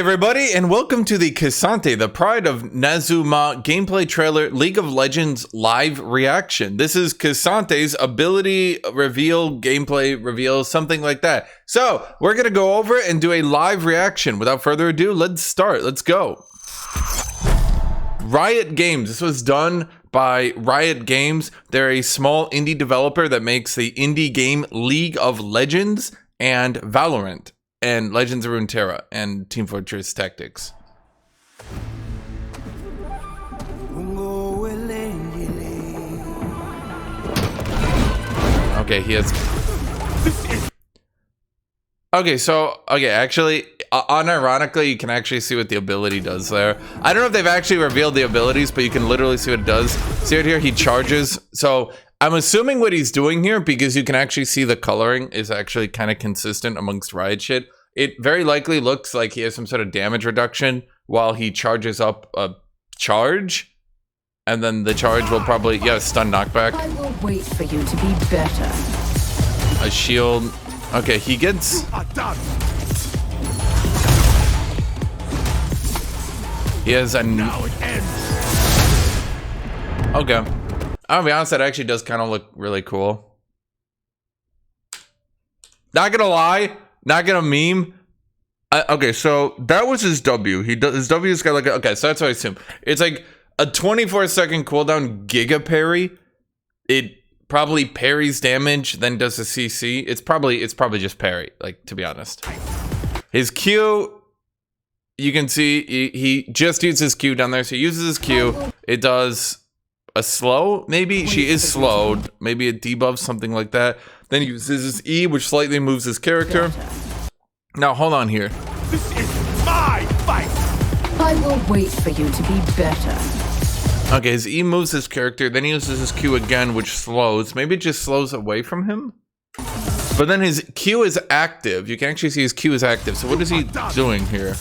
everybody, and welcome to the SANTE, the Pride of Nazuma gameplay trailer League of Legends live reaction. This is SANTE's ability reveal, gameplay reveal, something like that. So, we're going to go over it and do a live reaction. Without further ado, let's start. Let's go. Riot Games. This was done by Riot Games. They're a small indie developer that makes the indie game League of Legends and Valorant, and Legends of Runeterra, and Team Fortress Tactics. Okay, he has... Okay, actually, unironically, you can actually see what the ability does there. I don't know if they've actually revealed the abilities, but you can literally see what it does. See right here, he charges. So, I'm assuming what he's doing here, because you can actually see the coloring is actually kind of consistent amongst Riot shit. It very likely looks like he has some sort of damage reduction while he charges up a charge. And then the charge will probably, yeah, stun knockback. I will wait for you to be better. A shield. Okay, he gets... He has a... Okay. I'll be honest, that actually does kind of look really cool. Not gonna lie, not gonna meme. Okay, so that was his W. His W's got like a, okay, so that's what I assume. It's like a 24-second cooldown giga parry. It probably parries damage, then does a CC. It's probably just parry, like, to be honest. His Q, you can see he just uses his Q down there. So he uses his Q. It does a slow, maybe she is slowed, maybe a debuff, something like that. Then he uses his E, which slightly moves his character. Now hold on here. This is my fight. I will wait for you to be better. Okay, his E moves his character, then he uses his Q again, which slows. Maybe it just slows away from him. But then his Q is active. You can actually see his Q is active. So what is he doing here?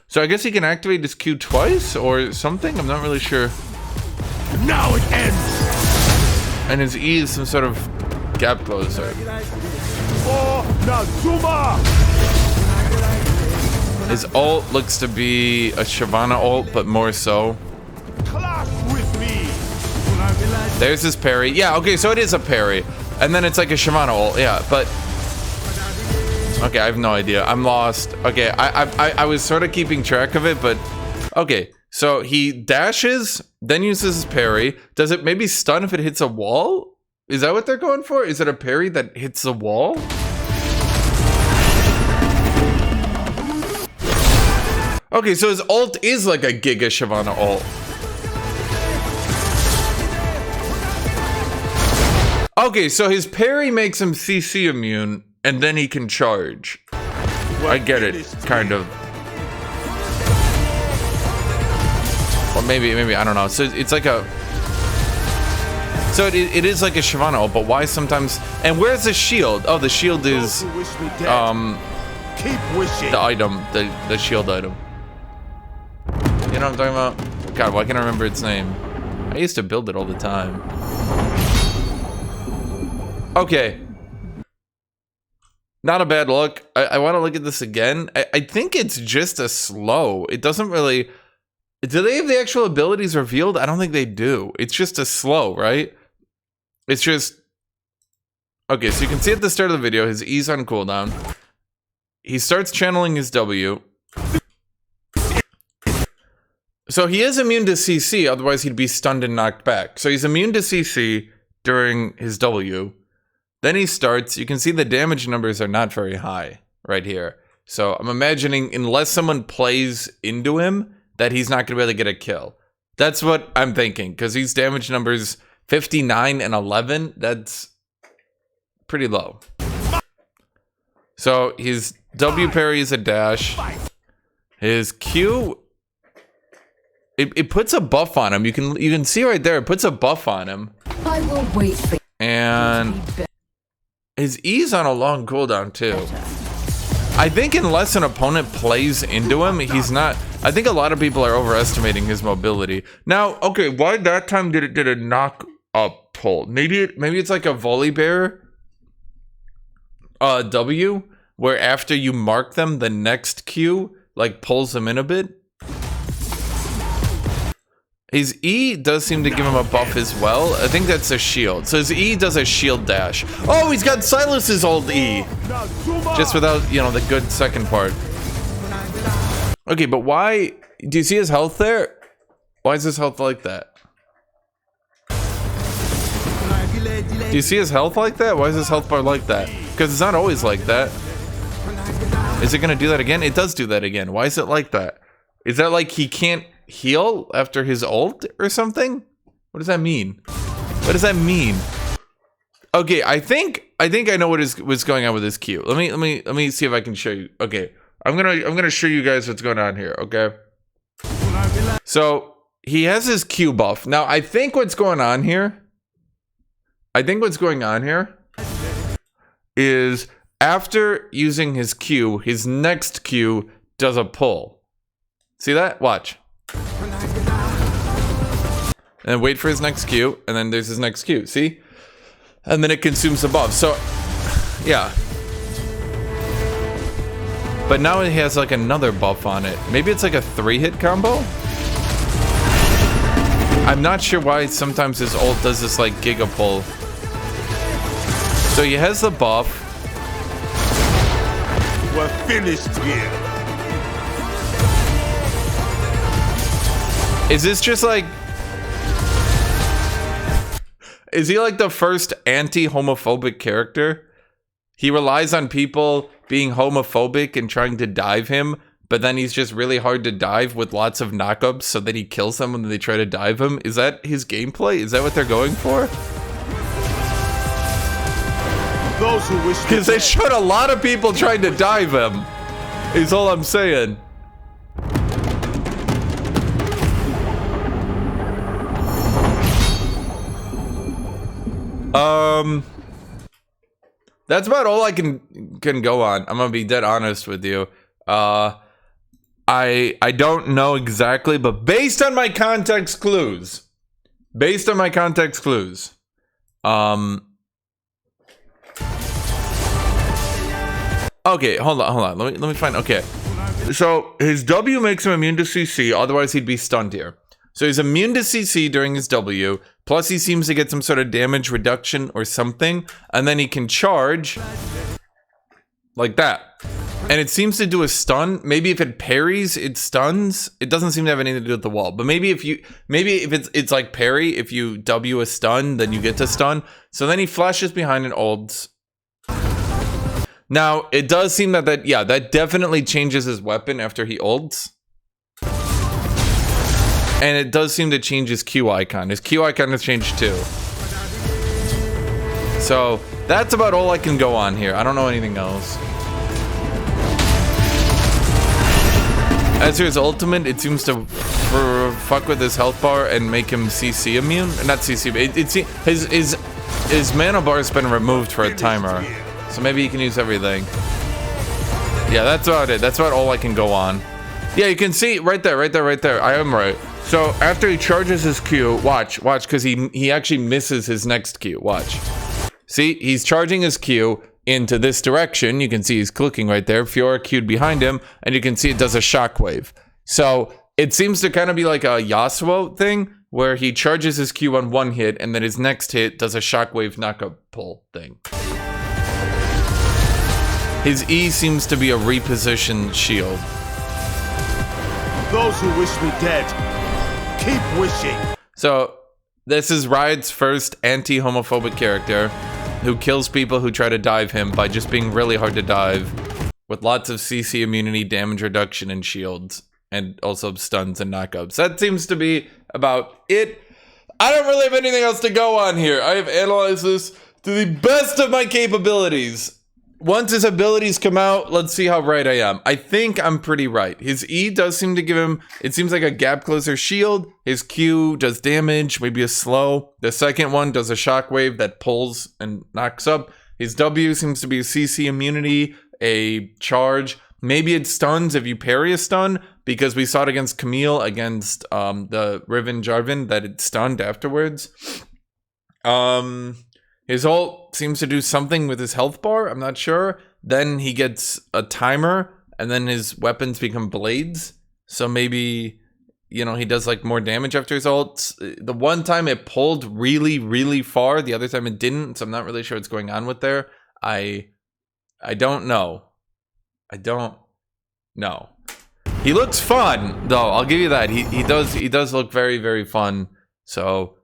So I guess he can activate his Q twice or something? I'm not really sure. Now it ends. And his E is some sort of gap closer. Oh, Nazuma. His ult looks to be a Shyvana ult, but more so. Clash with me. There's his parry. Yeah, okay, so it is a parry. And then it's like a Shyvana ult, yeah, but... Okay, I have no idea. I'm lost. Okay, I was sort of keeping track of it, but... Okay, so he dashes, then uses his parry. Does it maybe stun if it hits a wall? Is that what they're going for? Is it a parry that hits the wall? Okay, so his ult is like a Giga Shyvana ult. Okay, so his parry makes him CC immune, and then he can charge. I get it, kind of. Or maybe, I don't know. So it's like a... So it is like a Shyvana ult, but why sometimes... And where's the shield? Oh, the shield is... Keep wishing. The item, the shield item. You know what I'm talking about? God, why can't I remember its name? I used to build it all the time. Okay. Not a bad look. I want to look at this again. I think it's just a slow. It doesn't really... Do they have the actual abilities revealed? I don't think they do. It's just a slow, right? It's just... Okay, so you can see at the start of the video, his E's on cooldown. He starts channeling his W. So he is immune to CC, otherwise he'd be stunned and knocked back. So he's immune to CC during his W. Then he starts, you can see the damage numbers are not very high right here. So I'm imagining, unless someone plays into him, that he's not gonna be able to get a kill. That's what I'm thinking, because these damage numbers, 59 and 11, that's pretty low. So his W parry is a dash. His Q, it puts a buff on him. You can see right there, it puts a buff on him. I will wait for you. And his E's on a long cooldown too. I think unless an opponent plays into him, he's not... I think a lot of people are overestimating his mobility. Now, okay, why that time did it knock up pull? Maybe it's like a volley bear W, where after you mark them, the next Q like pulls him in a bit. His E does seem to give him a buff as well. I think that's a shield. So his E does a shield dash. Oh, he's got Silas's old E. Just without, you know, the good second part. Okay, but why? Do you see his health there? Why is his health like that? Do you see his health like that? Why is his health bar like that? Because it's not always like that. Is it going to do that again? It does do that again. Why is it like that? Is that like he can't heal after his ult or something? What does that mean? What does that mean? Okay, I think I know what's going on with his Q. Let me see if I can show you. Okay, I'm gonna show you guys what's going on here. Okay, so he has his Q buff. Now I think what's going on here. Is after using his Q, his next Q does a pull. See that? Watch. And then wait for his next Q, and then there's his next Q. See? And then it consumes the buff. So, yeah. But now he has like another buff on it. Maybe it's like a 3-hit combo? I'm not sure why sometimes his ult does this like giga pull. So he has the buff. We're finished here. Is this just like... Is he like the first anti-homophobic character? He relies on people being homophobic and trying to dive him, but then he's just really hard to dive with lots of knockups so that he kills them when they try to dive him. Is that his gameplay? Is that what they're going for? Those who wish Because they showed a lot of people trying to dive him, is all I'm saying. That's about all I can go on. I'm gonna be dead honest with you. I don't know exactly, but based on my context clues, okay, hold on. Let me find. Okay, so his W makes him immune to CC. Otherwise, he'd be stunned here. So he's immune to CC during his W. Plus, he seems to get some sort of damage reduction or something, and then he can charge like that. And it seems to do a stun. Maybe if it parries, it stuns. It doesn't seem to have anything to do with the wall. But maybe if it's like parry, if you W a stun, then you get to stun. So then he flashes behind and ults. Now, it does seem that that definitely changes his weapon after he ults. And it does seem to change his Q icon. His Q icon has changed too. So, that's about all I can go on here. I don't know anything else. As for his ultimate, it seems to fuck with his health bar and make him CC immune. Not CC, but his mana bar has been removed for a timer. So maybe he can use everything. Yeah, that's about it. That's about all I can go on. Yeah, you can see right there. I am right. So after he charges his Q, watch, because he actually misses his next Q. Watch. See, he's charging his Q into this direction. You can see he's clicking right there. Fiora Q'd behind him, and you can see it does a shockwave. So it seems to kind of be like a Yasuo thing, where he charges his Q on one hit, and then his next hit does a shockwave knockup pull thing. His E seems to be a repositioned shield. Those who wish me dead, keep wishing. So, this is Riot's first anti-homophobic character who kills people who try to dive him by just being really hard to dive with lots of CC immunity, damage reduction, and shields, and also stuns and knockups. That seems to be about it. I don't really have anything else to go on here. I have analyzed this to the best of my capabilities. Once his abilities come out, let's see how right I am. I think I'm pretty right. His E does seem to give him, it seems like a gap closer shield. His Q does damage, maybe a slow. The second one does a shockwave that pulls and knocks up. His W seems to be a CC immunity, a charge. Maybe it stuns if you parry a stun, because we saw it against Camille, against the Riven Jarvan, that it stunned afterwards. His ult seems to do something with his health bar. I'm not sure. Then he gets a timer, and then his weapons become blades. So maybe, you know, he does like more damage after his ults. The one time it pulled really, really far, the other time it didn't. So I'm not really sure what's going on with there. I don't know. I don't know. He looks fun though. I'll give you that. He does look very, very fun. So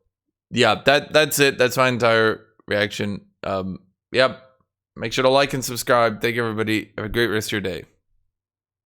yeah, that's it. That's my entire reaction. Yep. Make sure to like and subscribe. Thank you, everybody. Have a great rest of your day.